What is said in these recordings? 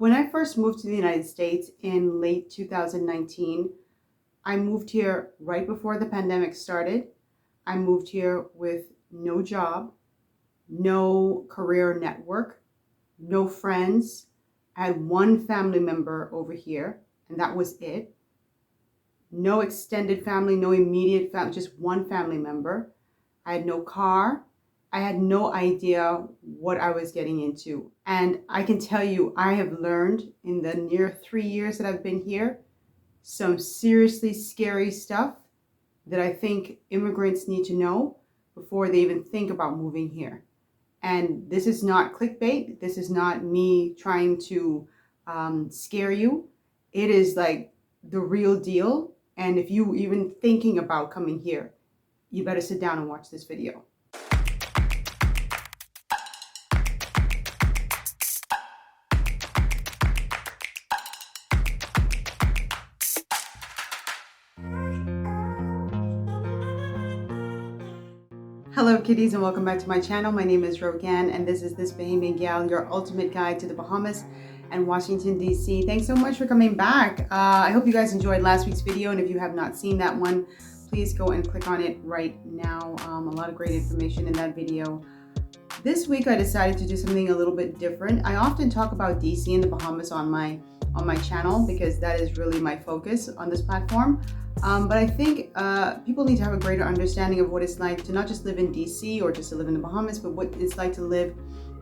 When I first moved to the United States in late 2019, I moved here right before the pandemic started. I moved here with no job, no career network, no friends. I had one family member over here, and that was it. No extended family, no immediate family, just one family member. I had no car. I had no idea what I was getting into. And I can tell you, I have learned in the near 3 years that I've been here, some seriously scary stuff that I think immigrants need to know before they even think about moving here. And this is not clickbait. This is not me trying to scare you. It is like the real deal. And if you even thinking about coming here, you better sit down and watch this video. Hello kitties and welcome back to my channel. My name is Rogan and this is This Bahamian Gyal, your ultimate guide to the Bahamas and Washington DC. Thanks so much for coming back. I hope you guys enjoyed last week's video, and if you have not seen that one, please go and click on it right now. A lot of great information in that video. This week I decided to do something a little bit different. I often talk about DC and the Bahamas on my channel because that is really my focus on this platform. But I think people need to have a greater understanding of what it's like to not just live in DC or just to live in the Bahamas, but what it's like to live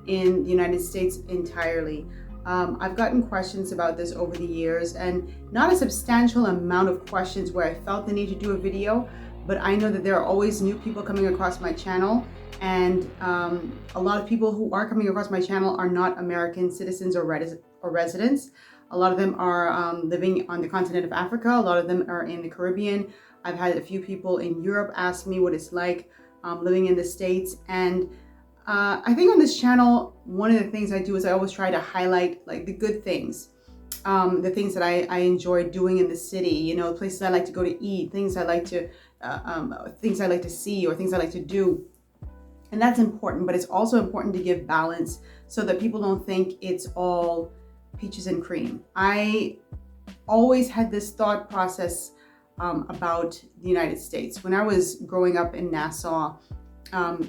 in the United States entirely. I've gotten questions about this over the years, and not a substantial amount of questions where I felt the need to do a video, but I know that there are always new people coming across my channel, and a lot of people who are coming across my channel are not American citizens or residents. A lot of them are living on the continent of Africa. A lot of them are in the Caribbean. I've had a few people in Europe ask me what it's like living in the States. And I think on this channel, one of the things I do is I always try to highlight like the good things, the things that I enjoy doing in the city, you know, places I like to go to eat, things I like to see, or things I like to do. And that's important, but it's also important to give balance so that people don't think it's all peaches and cream. I always had this thought process about the United States. When I was growing up in Nassau,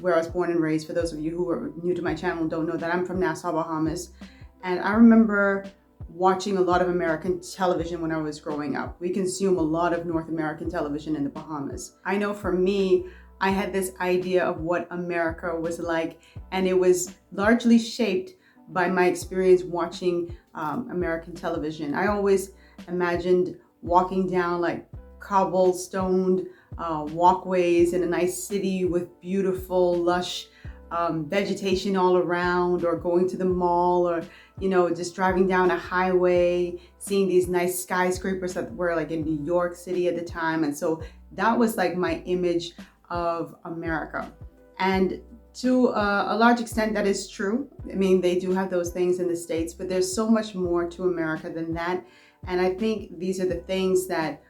where I was born and raised, for those of you who are new to my channel and don't know that I'm from Nassau, Bahamas, and I remember watching a lot of American television when I was growing up. We consume a lot of North American television in the Bahamas. I know for me, I had this idea of what America was like, and it was largely shaped by my experience watching American television. I always imagined walking down like cobblestoned walkways in a nice city with beautiful, lush vegetation all around, or going to the mall, or, you know, just driving down a highway, seeing these nice skyscrapers that were like in New York City at the time. And so that was like my image of America. And to a large extent, that is true. I mean, they do have those things in the States, but there's so much more to America than that. And I think these are the things that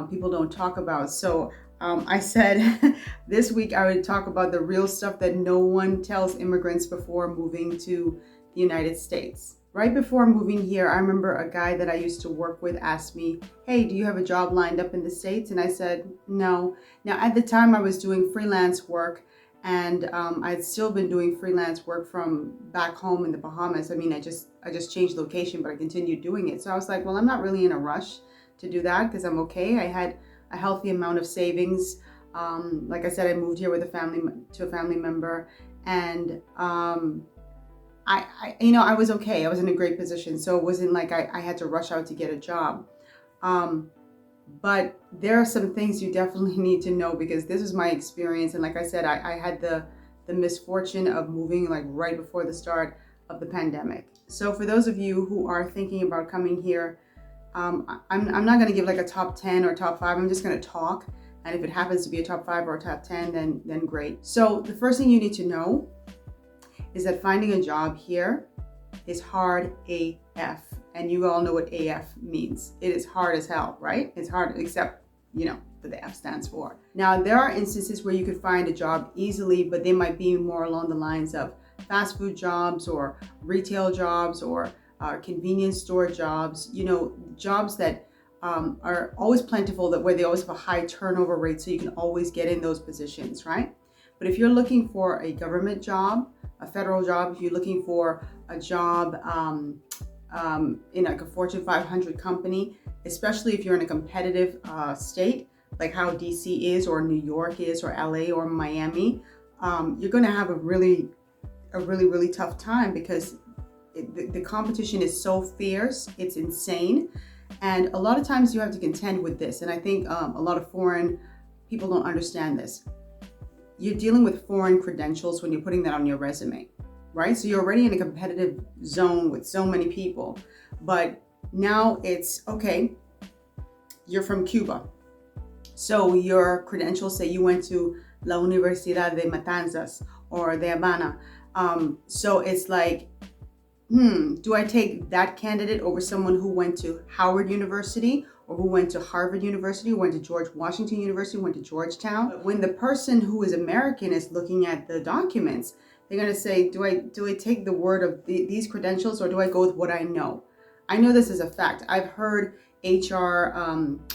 people don't talk about. So I said this week I would talk about the real stuff that no one tells immigrants before moving to the United States. Right before moving here, I remember a guy that I used to work with asked me, "Hey, do you have a job lined up in the States?" And I said, "No." Now, at the time I was doing freelance work, and I'd still been doing freelance work from back home in the Bahamas. I mean, I just changed location, but I continued doing it. So I was like, well, I'm not really in a rush to do that because I'm okay. I had a healthy amount of savings. Like I said, I moved here with a family member, and I was okay. I was in a great position. So it wasn't like I had to rush out to get a job. But there are some things you definitely need to know, because this is my experience. And like I said, I had the misfortune of moving like right before the start of the pandemic. So for those of you who are thinking about coming here, I'm not going to give like a top 10 or top 5. I'm just going to talk. And if it happens to be a top 5 or a top 10, then great. So the first thing you need to know is that finding a job here is hard AF. And you all know what AF means. It is hard as hell, right? It's hard, except, you know, what the F stands for. Now, there are instances where you could find a job easily, but they might be more along the lines of fast food jobs or retail jobs or convenience store jobs, jobs that are always plentiful, that where they always have a high turnover rate, so you can always get in those positions, right? But if you're looking for a government job, a federal job, if you're looking for a job in like a Fortune 500 company, especially if you're in a competitive state, like how DC is, or New York is, or LA, or Miami, you're going to have a really tough time, because the competition is so fierce, it's insane. And a lot of times you have to contend with this. And I think a lot of foreign people don't understand this. You're dealing with foreign credentials when you're putting that on your resume, right? So you're already in a competitive zone with so many people, but now it's, okay, you're from Cuba. So your credentials say you went to La Universidad de Matanzas or de Habana. So it's like, do I take that candidate over someone who went to Howard University, or who went to Harvard University, who went to George Washington University, went to Georgetown? But when the person who is American is looking at the documents, they're going to say, do I take the word of these credentials, or do I go with what I know? I know this is a fact. I've heard HR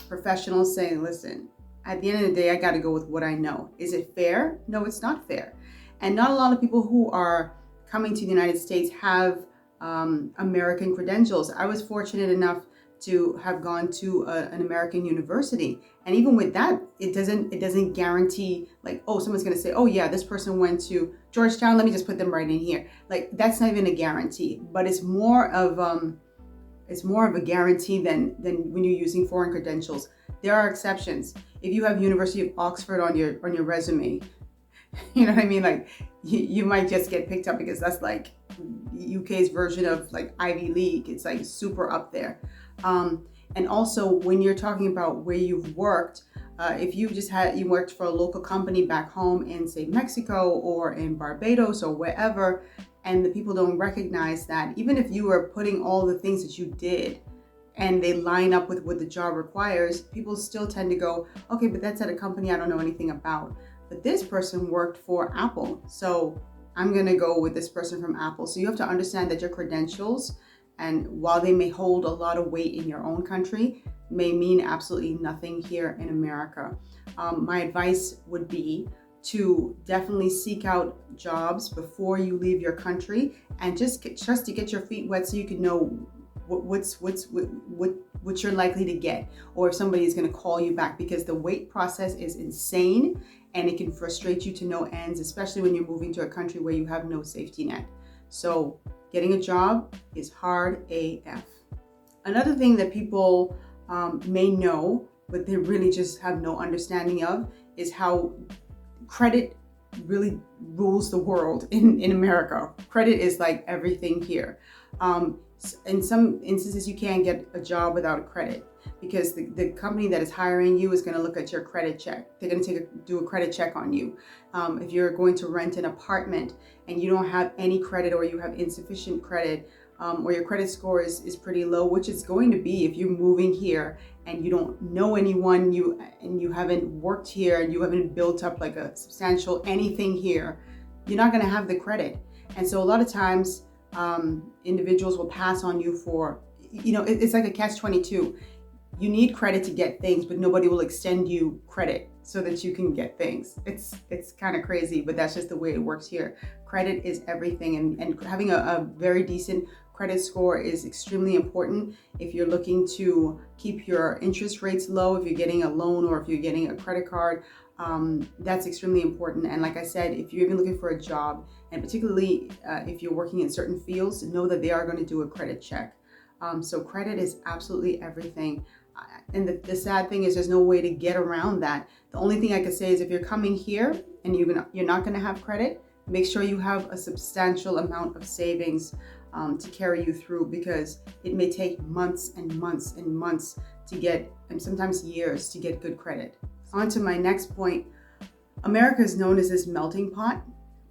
professionals saying, listen, at the end of the day, I got to go with what I know. Is it fair? No, it's not fair. And not a lot of people who are coming to the United States have American credentials. I was fortunate enough to have gone to an American university, and even with that, it doesn't guarantee, like, oh, someone's going to say, oh yeah, this person went to Georgetown, let me just put them right in here. Like, that's not even a guarantee, but it's more of a guarantee than when you're using foreign credentials. There are exceptions. If you have University of Oxford on your resume, you know what I mean? Like, you might just get picked up, because that's like UK's version of like Ivy League. It's like super up there. And also, when you're talking about where you've worked, if you worked for a local company back home in, say, Mexico or in Barbados or wherever, and the people don't recognize that, even if you were putting all the things that you did and they line up with what the job requires, people still tend to go, okay, but that's at a company I don't know anything about. But this person worked for Apple, so I'm gonna go with this person from Apple. So you have to understand that your credentials, and while they may hold a lot of weight in your own country, may mean absolutely nothing here in America. My advice would be to definitely seek out jobs before you leave your country, and just to get your feet wet, so you can know what you're likely to get, or if somebody is going to call you back, because the wait process is insane and it can frustrate you to no ends, especially when you're moving to a country where you have no safety net. So getting a job is hard AF. Another thing that people may know, but they really just have no understanding of, is how credit really rules the world in America. Credit is like everything here. In some instances, you can't get a job without a credit, because the company that is hiring you is going to look at your credit check. They're going to do a credit check on you. If you're going to rent an apartment and you don't have any credit, or you have insufficient credit, or your credit score is pretty low, which it's going to be if you're moving here and you don't know anyone, you haven't worked here, and you haven't built up like a substantial anything here, you're not going to have the credit. And so a lot of times, individuals will pass on you for, it's like a catch-22. You need credit to get things, but nobody will extend you credit so that you can get things. It's kind of crazy, but that's just the way it works here. Credit is everything, and having a very decent credit score is extremely important if you're looking to keep your interest rates low, if you're getting a loan or if you're getting a credit card. That's extremely important. And like I said, if you're even looking for a job, and particularly if you're working in certain fields, know that they are going to do a credit check. So credit is absolutely everything. And the sad thing is, there's no way to get around that. The only thing I could say is, if you're coming here and you're not going to have credit, make sure you have a substantial amount of savings to carry you through, because it may take months and months and months to get, and sometimes years, to get good credit. On to my next point. America is known as this melting pot,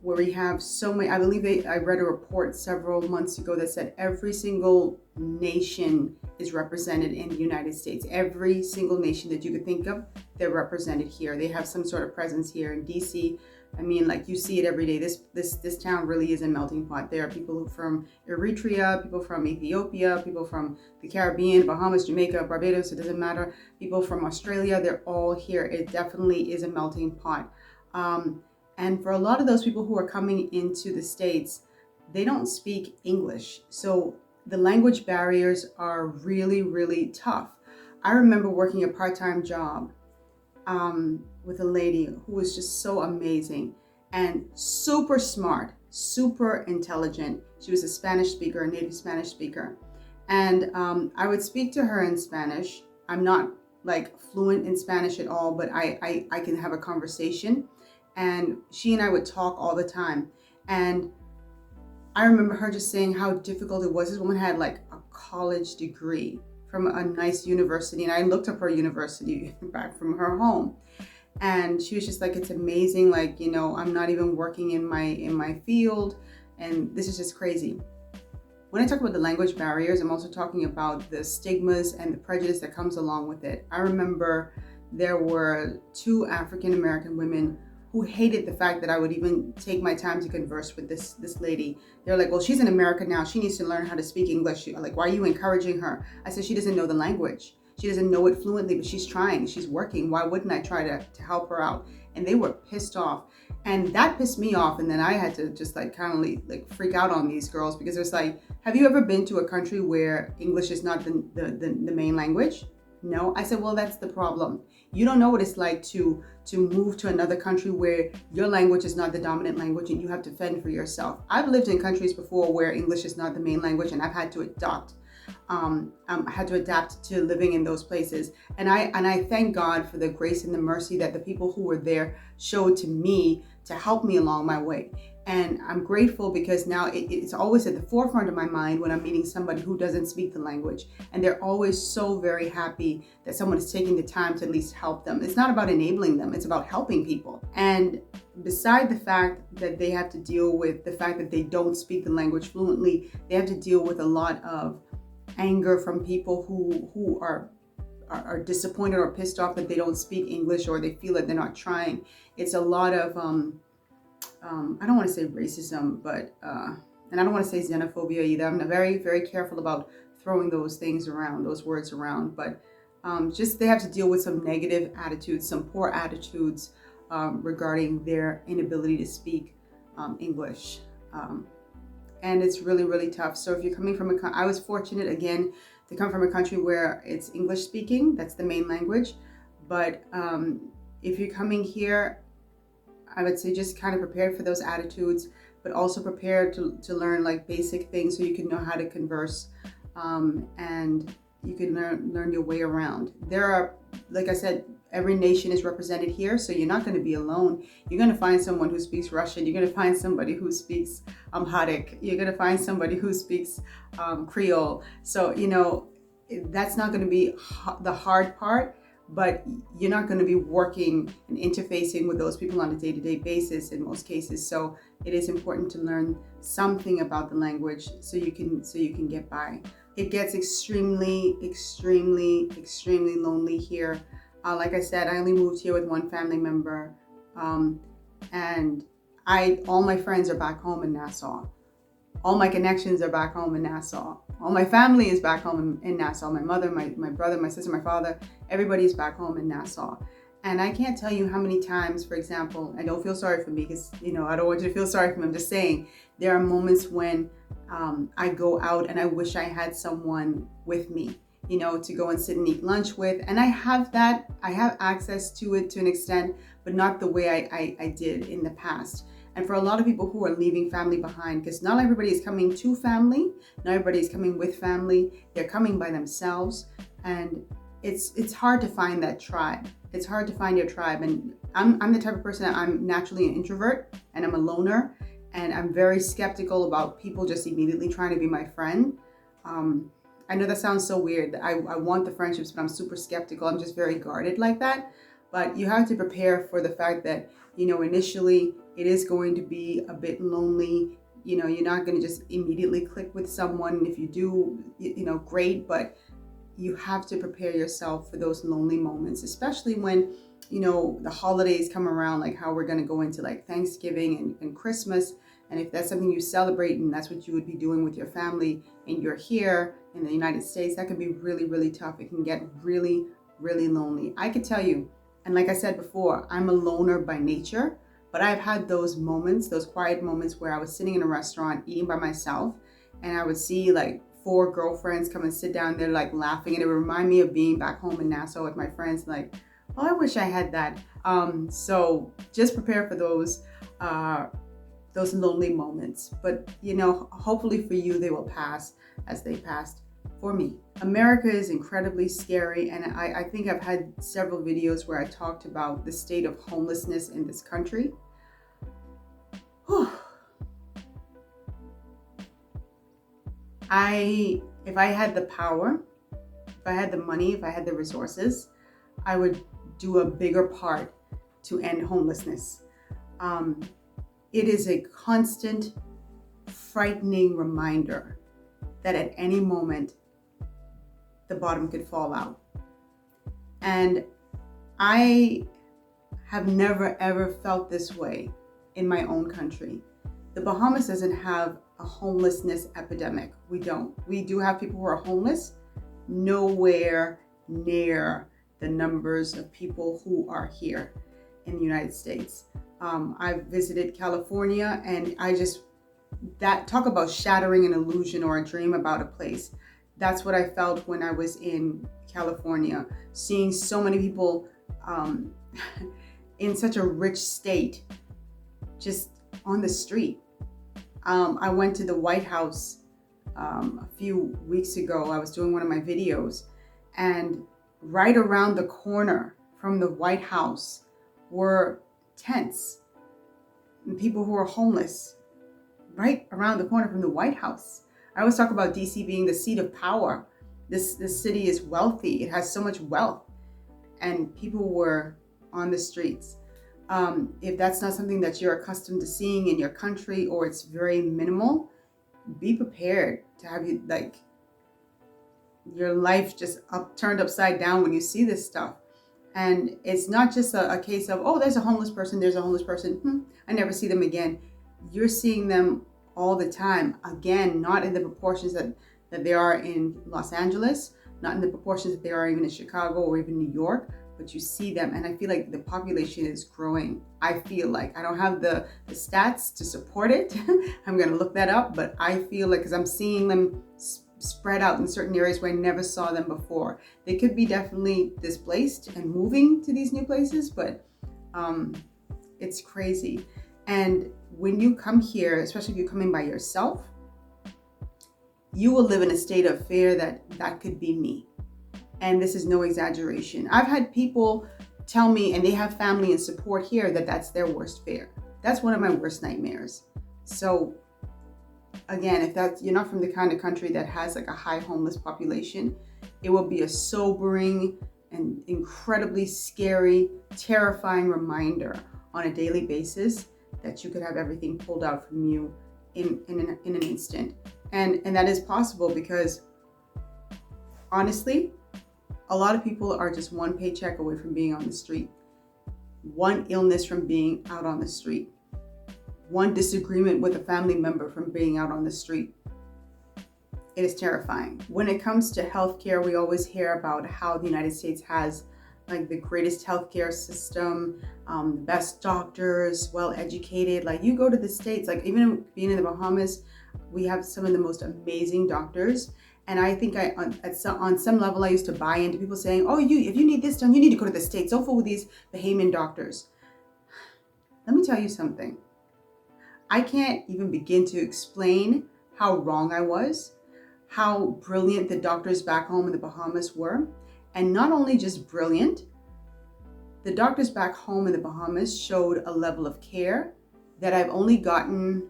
where we have so many, I believe I read a report several months ago that said every single nation is represented in the United States. Every single nation that you could think of, they're represented here. They have some sort of presence here in DC, I mean, like, you see it every day. This town really is a melting pot. There are people from Eritrea, people from Ethiopia, people from the Caribbean, Bahamas, Jamaica, Barbados, it doesn't matter. People from Australia, they're all here. It definitely is a melting pot. And for a lot of those people who are coming into the States, they don't speak English. So the language barriers are really, really tough. I remember working a part-time job with a lady who was just so amazing and super smart, super intelligent. She was a Spanish speaker, a native Spanish speaker. And I would speak to her in Spanish. I'm not like fluent in Spanish at all, but I can have a conversation. And she and I would talk all the time. And I remember her just saying how difficult it was. This woman had like a college degree from a nice university. And I looked up her university back from her home. And she was just like, it's amazing. Like, you know, I'm not even working in my field. And this is just crazy. When I talk about the language barriers, I'm also talking about the stigmas and the prejudice that comes along with it. I remember there were 2 African American women who hated the fact that I would even take my time to converse with this lady. They're like, well, she's in America now. She needs to learn how to speak English. Like, why are you encouraging her? I said, she doesn't know the language. She doesn't know it fluently, but she's trying. She's working. Why wouldn't I try to help her out? And they were pissed off. And that pissed me off. And then I had to just like kind of like freak out on these girls, because it's like, have you ever been to a country where English is not the main language? No. I said, well, that's the problem. You don't know what it's like to move to another country where your language is not the dominant language and you have to fend for yourself. I've lived in countries before where English is not the main language, and I've had to adapt. I had to adapt to living in those places. And I thank God for the grace and the mercy that the people who were there showed to me to help me along my way. And I'm grateful because now it's always at the forefront of my mind when I'm meeting somebody who doesn't speak the language. And they're always so very happy that someone is taking the time to at least help them. It's not about enabling them, it's about helping people. And beside the fact that they have to deal with the fact that they don't speak the language fluently, they have to deal with a lot of anger from people who are disappointed or pissed off that they don't speak English, or they feel that they're not trying. It's a lot of I don't want to say racism, but and I don't want to say xenophobia either. I'm very, very careful about throwing those things around, those words around. But just they have to deal with some negative attitudes, some poor attitudes regarding their inability to speak English. And it's really, really tough. So if you're coming from I was fortunate again to come from a country where it's English speaking, that's the main language. But if you're coming here, I would say just kind of prepared for those attitudes, but also prepared to learn like basic things so you can know how to converse and you can learn your way around. There are, like I said, every nation is represented here, so you're not going to be alone. You're going to find someone who speaks Russian. You're going to find somebody who speaks Amharic. You're going to find somebody who speaks Creole. So, you know, that's not going to be the hard part. But you're not going to be working and interfacing with those people on a day-to-day basis in most cases. So it is important to learn something about the language so you can get by. It gets extremely, extremely, extremely lonely here. Like I said, I only moved here with one family member, and all my friends are back home in Nassau. All my connections are back home in Nassau. All my family is back home in Nassau. My mother, my brother, my sister, my father, everybody's back home in Nassau. And I can't tell you how many times, for example, and don't feel sorry for me because, you know, I don't want you to feel sorry for me. I'm just saying there are moments when I go out and I wish I had someone with me, you know, to go and sit and eat lunch with. And I have access to it to an extent, but not the way I did in the past. And for a lot of people who are leaving family behind, because not everybody is coming to family, not everybody is coming with family, they're coming by themselves. And it's hard to find that tribe. It's hard to find your tribe. And I'm the type of person that I'm naturally an introvert and I'm a loner. And I'm very skeptical about people just immediately trying to be my friend. I know that sounds so weird. I want the friendships, but I'm super skeptical. I'm just very guarded like that. But you have to prepare for the fact that, you know, initially it is going to be a bit lonely. You know, you're not going to just immediately click with someone. If you do, you know, great. But you have to prepare yourself for those lonely moments, especially when, you know, the holidays come around, like how we're going to go into like Thanksgiving and Christmas. And if that's something you celebrate and that's what you would be doing with your family and you're here in the United States, that can be really, really tough. It can get really, really lonely. I could tell you, and like I said before, I'm a loner by nature, but I've had those moments, those quiet moments where I was sitting in a restaurant eating by myself and I would see like 4 girlfriends come and sit down there like laughing, and it would remind me of being back home in Nassau with my friends, like, oh, I wish I had that. So just prepare for those lonely moments. But you know, hopefully for you, they will pass as they passed for me. America is incredibly scary, and I think I've had several videos where I talked about the state of homelessness in this country. Whew. If I had the power, if I had the money, if I had the resources, I would do a bigger part to end homelessness. It is a constant, frightening reminder that at any moment, the bottom could fall out. And I have never, ever felt this way in my own country. The Bahamas doesn't have a homelessness epidemic. We don't. We do have people who are homeless, nowhere near the numbers of people who are here in the United States. I've visited California, and talk about shattering an illusion or a dream about a place. That's what I felt when I was in California, seeing so many people in such a rich state, just on the street. I went to the White House a few weeks ago. I was doing one of my videos, and right around the corner from the White House were tents and people who are homeless right around the corner from the White House. I always talk about DC being the seat of power. This city is wealthy. It has so much wealth, and people were on the streets. If that's not something that you're accustomed to seeing in your country, or it's very minimal, be prepared to have your life just turned upside down when you see this stuff. And it's not just a case of, oh, there's a homeless person, I never see them again. You're seeing them all the time. Again, not in the proportions that they are in Los Angeles, not in the proportions that they are even in Chicago or even New York, but you see them. And I feel like the population is growing. I feel like, I don't have the stats to support it. I'm going to look that up, but I feel like, because I'm seeing them spread out in certain areas where I never saw them before. They could be definitely displaced and moving to these new places, but it's crazy. And when you come here, especially if you're coming by yourself, you will live in a state of fear that could be me. And this is no exaggeration. I've had people tell me, and they have family and support here, that that's their worst fear. That's one of my worst nightmares. So again, if you're not from the kind of country that has like a high homeless population, it will be a sobering and incredibly scary, terrifying reminder on a daily basis that you could have everything pulled out from you in an instant. And that is possible because, honestly, a lot of people are just one paycheck away from being on the street, one illness from being out on the street, one disagreement with a family member from being out on the street. It is terrifying. When it comes to healthcare, we always hear about how the United States has like the greatest healthcare system, best doctors, well-educated. Like, you go to the States, like even being in the Bahamas, we have some of the most amazing doctors. And I think on some level, I used to buy into people saying, oh, if you need this done, you need to go to the States. Don't fool with these Bahamian doctors. Let me tell you something. I can't even begin to explain how wrong I was, how brilliant the doctors back home in the Bahamas were. And not only just brilliant, the doctors back home in the Bahamas showed a level of care that I've only gotten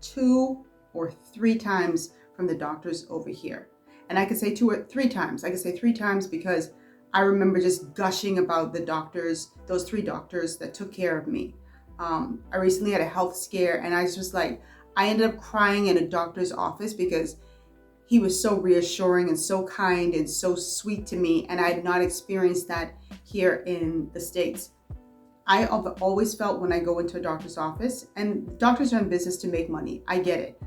2 or 3 times from the doctors over here. And I could say 2 or 3 times. I could say 3 times because I remember just gushing about the doctors, those 3 doctors that took care of me. I recently had a health scare, and I was just like, I ended up crying in a doctor's office because he was so reassuring and so kind and so sweet to me. And I had not experienced that here in the States. I have always felt when I go into a doctor's office, and doctors are in business to make money, I get it,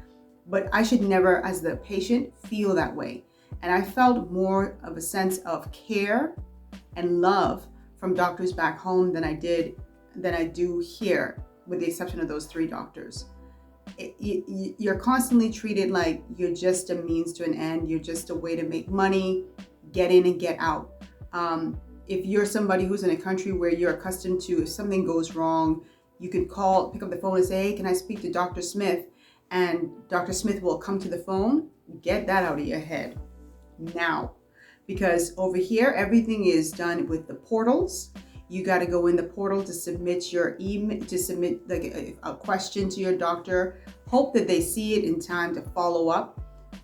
but I should never, as the patient, feel that way. And I felt more of a sense of care and love from doctors back home than I do here, with the exception of those 3 doctors. You're constantly treated like you're just a means to an end. You're just a way to make money, get in and get out. If you're somebody who's in a country where you're accustomed to, if something goes wrong, you can pick up the phone and say, hey, can I speak to Dr. Smith? And Dr. Smith will come to the phone. Get that out of your head now. Because over here, everything is done with the portals. You got to go in the portal to submit your email, to submit like a question to your doctor. Hope that they see it in time to follow up,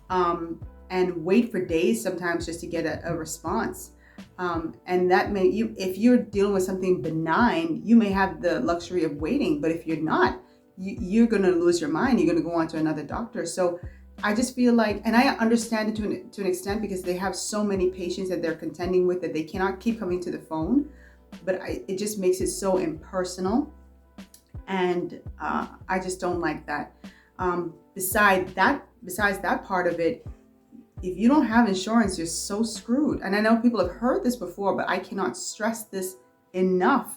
and wait for days sometimes just to get a response. And that if you're dealing with something benign, you may have the luxury of waiting. But if you're not, you're going to lose your mind. You're going to go on to another doctor. So I just feel like, and I understand it to an extent, because they have so many patients that they're contending with that they cannot keep coming to the phone. But it just makes it so impersonal, and I just don't like that. Besides that part of it, if you don't have insurance, you're so screwed. And I know people have heard this before, but I cannot stress this enough.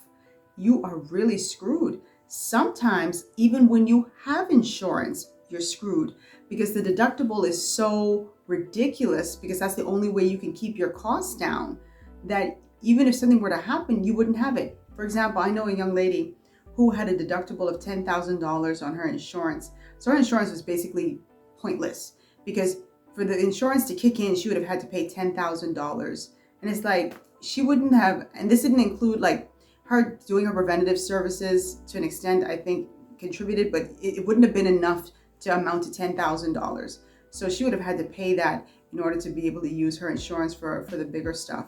You are really screwed. Sometimes, even when you have insurance, you're screwed, because the deductible is so ridiculous, because that's the only way you can keep your costs down, that even if something were to happen, you wouldn't have it. For example, I know a young lady who had a deductible of $10,000 on her insurance. So her insurance was basically pointless, because for the insurance to kick in, she would have had to pay $10,000. And it's like, she wouldn't have, and this didn't include like her doing her preventative services to an extent, I think contributed, but it wouldn't have been enough to amount to $10,000. So she would have had to pay that in order to be able to use her insurance for the bigger stuff.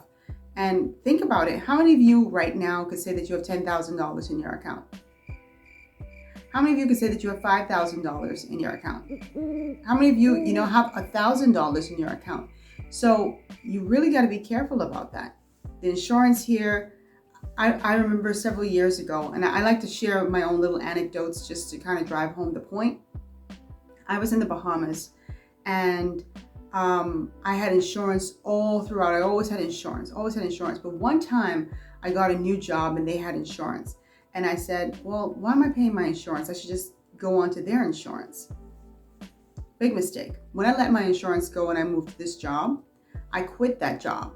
And think about it. How many of you right now could say that you have $10,000 in your account? How many of you could say that you have $5,000 in your account? How many of you, have $1,000 in your account? So you really got to be careful about that. The insurance here, I remember several years ago, and I like to share my own little anecdotes just to kind of drive home the point. I was in the Bahamas, and I had insurance all throughout. I always had insurance. But one time I got a new job and they had insurance. And I said, well, why am I paying my insurance? I should just go on to their insurance. Big mistake. When I let my insurance go and I moved to this job, I quit that job.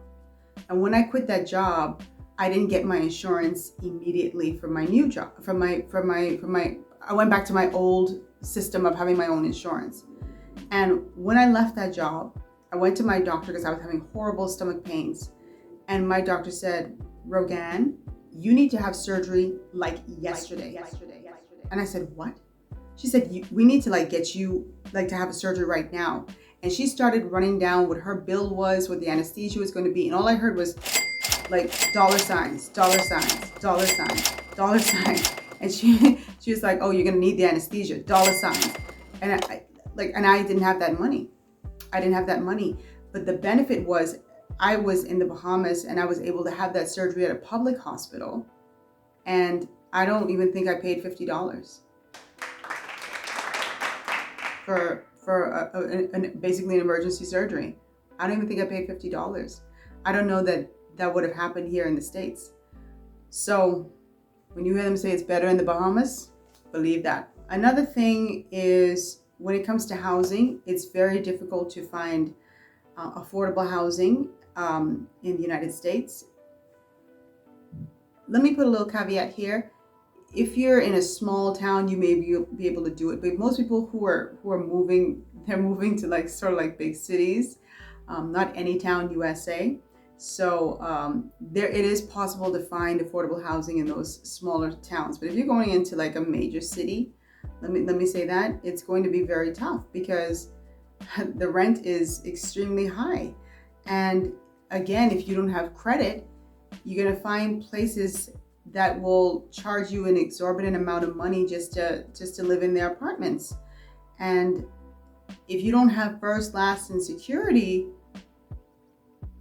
And when I quit that job, I didn't get my insurance immediately for my new job. I went back to my old system of having my own insurance. And when I left that job, I went to my doctor because I was having horrible stomach pains. And my doctor said, Rogan, you need to have surgery like yesterday. And I said, what? She said, we need to get you to have a surgery right now. And she started running down what her bill was, what the anesthesia was going to be. And all I heard was dollar signs, dollar signs, dollar signs, dollar signs. And she was like, oh, you're going to need the anesthesia, dollar signs. And I didn't have that money. But the benefit was I was in the Bahamas and I was able to have that surgery at a public hospital. And I don't even think I paid $50 for basically an emergency surgery. I don't even think I paid $50. I don't know that would have happened here in the States. So when you hear them say it's better in the Bahamas, believe that. Another thing is, when it comes to housing, it's very difficult to find affordable housing in the United States. Let me put a little caveat here. If you're in a small town, you may be able to do it. But most people who are moving, they're moving to sort of big cities, not any town USA. So it is possible to find affordable housing in those smaller towns. But if you're going into a major city, let me say that it's going to be very tough because the rent is extremely high. And again, if you don't have credit, you're going to find places that will charge you an exorbitant amount of money just to live in their apartments. And if you don't have first, last, and security,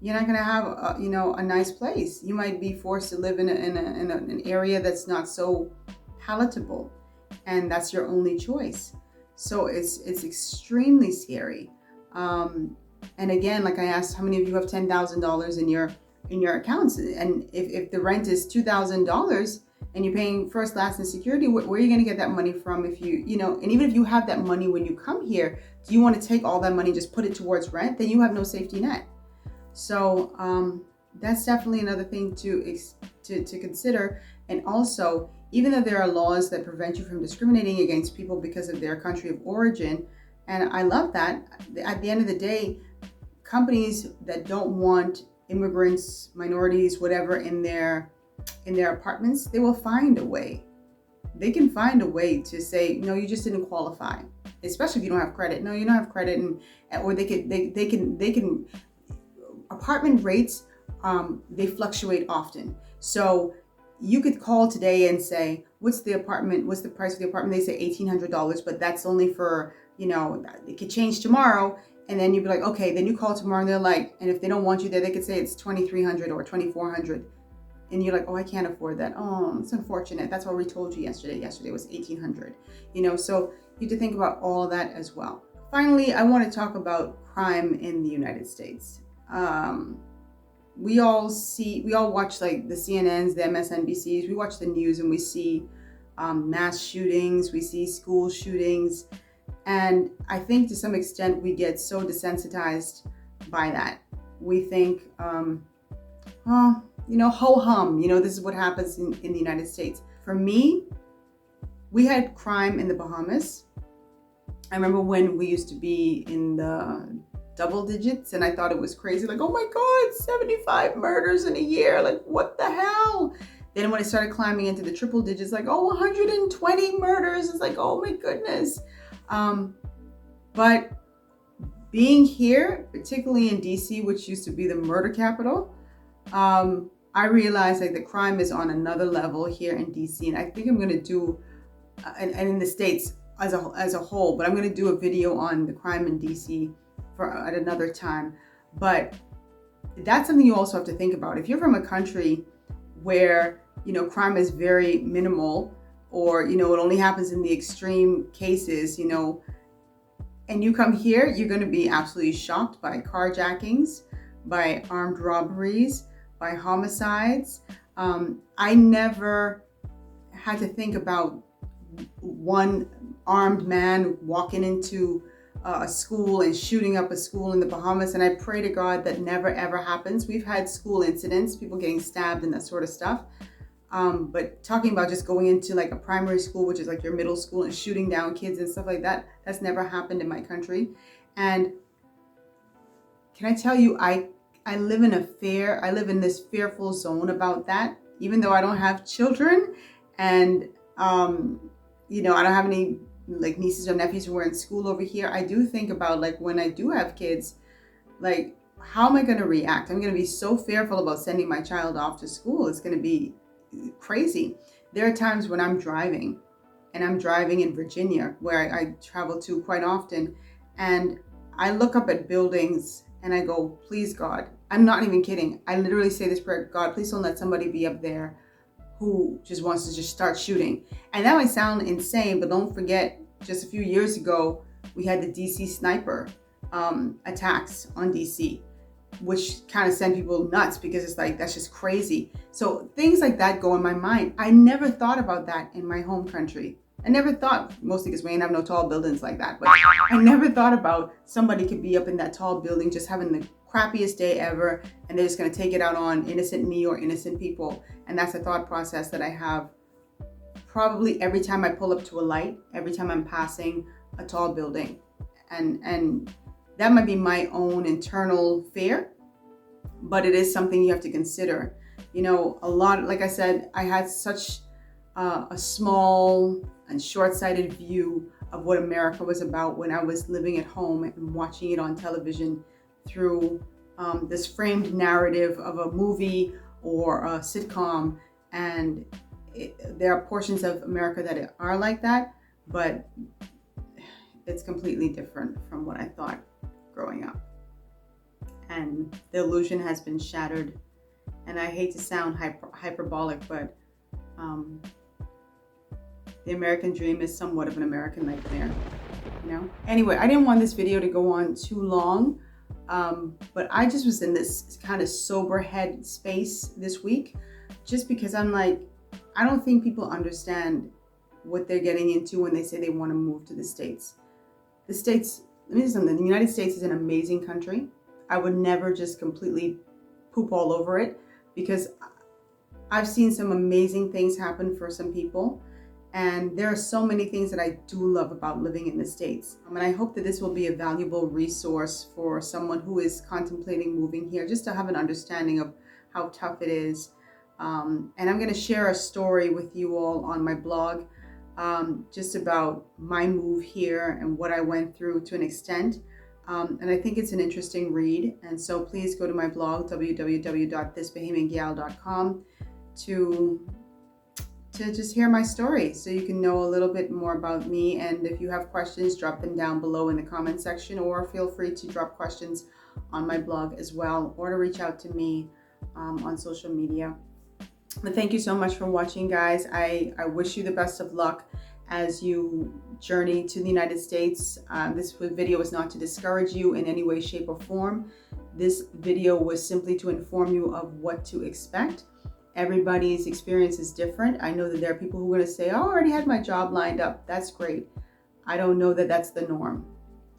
you're not going to have a nice place. You might be forced to live in an area that's not so palatable, and that's your only choice. So it's extremely scary. And again, like I asked, how many of you have $10,000 in your accounts? And if the rent is $2,000 and you're paying first, last, and security, where are you going to get that money from? If and even if you have that money when you come here, do you want to take all that money and just put it towards rent? Then you have no safety net. So that's definitely another thing to consider. And also, even though there are laws that prevent you from discriminating against people because of their country of origin, and I love that, at the end of the day, companies that don't want immigrants, minorities, whatever, in their apartments, they will find a way. They can find a way to say, no, you just didn't qualify. Especially if you don't have credit. No, you don't have credit, or they can. Apartment rates, they fluctuate often. So you could call today and say, what's the price of the apartment? They say $1,800, but that's only for, it could change tomorrow. And then you'd be like, okay, then you call tomorrow and they're like, and if they don't want you there, they could say it's $2,300 or $2,400. And you're like, oh, I can't afford that. Oh, it's unfortunate. That's what we told you yesterday. Yesterday was $1,800. So you have to think about all of that as well. Finally, I want to talk about crime in the United States. We all watch like the CNNs, the MSNBCs. We watch the news and we see mass shootings, we see school shootings. And I think to some extent we get so desensitized by that. We think, ho-hum, this is what happens in the United States. For me, we had crime in the Bahamas. I remember when we used to be in the double digits and I thought it was crazy. Like, oh my God, 75 murders in a year. Like, what the hell? Then when it started climbing into the triple digits, like, 120 murders. It's like, oh my goodness. But being here, particularly in DC, which used to be the murder capital, I realized like the crime is on another level here in DC. And I think I'm going to do, and in the States as a whole, but I'm going to do a video on the crime in DC at another time. But that's something you also have to think about. If you're from a country where, crime is very minimal, or, it only happens in the extreme cases, and you come here, you're going to be absolutely shocked by carjackings, by armed robberies, by homicides. I never had to think about one armed man walking into a school and shooting up a school in the Bahamas. And I pray to God that never, ever happens. We've had school incidents, people getting stabbed and that sort of stuff. But talking about just going into like a primary school, which is like your middle school, and shooting down kids and stuff like that, that's never happened in my country. And can I tell you, I live in this fearful zone about that, even though I don't have children, and I don't have any like nieces or nephews who are in school over here. I do think about like when I do have kids, like how am I going to react? I'm going to be so fearful about sending my child off to school. It's going to be crazy. There are times when I'm driving, and I'm driving in Virginia, where I travel to quite often, and I look up at buildings and I go, please God, I'm not even kidding. I literally say this prayer, God, please don't let somebody be up there who just wants to just start shooting. And that might sound insane, but don't forget, just a few years ago, we had the DC sniper attacks on DC, which kind of sent people nuts because it's like, that's just crazy. So things like that go in my mind. I never thought about that in my home country. I never thought, mostly because we ain't have no tall buildings like that, but I never thought about somebody could be up in that tall building just having the crappiest day ever, and they're just going to take it out on innocent me or innocent people. And that's a thought process that I have probably every time I pull up to a light, every time I'm passing a tall building. And that might be my own internal fear, but it is something you have to consider. A lot, like I said, I had such a small and short-sighted view of what America was about when I was living at home and watching it on television through this framed narrative of a movie or a sitcom. And there are portions of America that are like that, but it's completely different from what I thought growing up. And the illusion has been shattered. And I hate to sound hyperbolic, but the American dream is somewhat of an American nightmare, you know? Anyway, I didn't want this video to go on too long, but I just was in this kind of sober head space this week, just because I'm like, I don't think people understand what they're getting into when they say they want to move to the States. The States, let me tell you something, the United States is an amazing country. I would never just completely poop all over it, because I've seen some amazing things happen for some people. And there are so many things that I do love about living in the States. And I hope that this will be a valuable resource for someone who is contemplating moving here, just to have an understanding of how tough it is. And I'm going to share a story with you all on my blog, just about my move here and what I went through to an extent. And I think it's an interesting read. And so please go to my blog, www.thisbahamiangyal.com, to just hear my story, so you can know a little bit more about me. And if you have questions, drop them down below in the comment section, or feel free to drop questions on my blog as well, or to reach out to me on social media. But thank you so much for watching, guys. I wish you the best of luck as you journey to the United States. This video is not to discourage you in any way, shape, or form. This video was simply to inform you of what to expect. Everybody's experience is different. I know that there are people who are going to say, oh, I already had my job lined up. That's great. I don't know that that's the norm.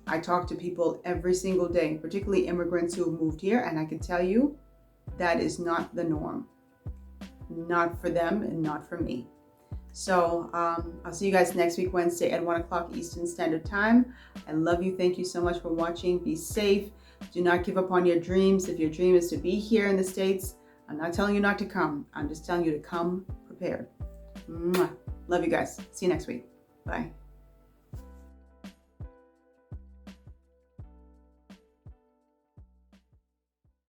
I talk to people every single day, particularly immigrants who have moved here, and I can tell you that is not the norm. Not for them and not for me. So I'll see you guys next week, Wednesday at 1 o'clock Eastern Standard Time. I love you. Thank you so much for watching. Be safe. Do not give up on your dreams. If your dream is to be here in the States, I'm not telling you not to come. I'm just telling you to come prepared. Mwah. Love you guys. See you next week. Bye.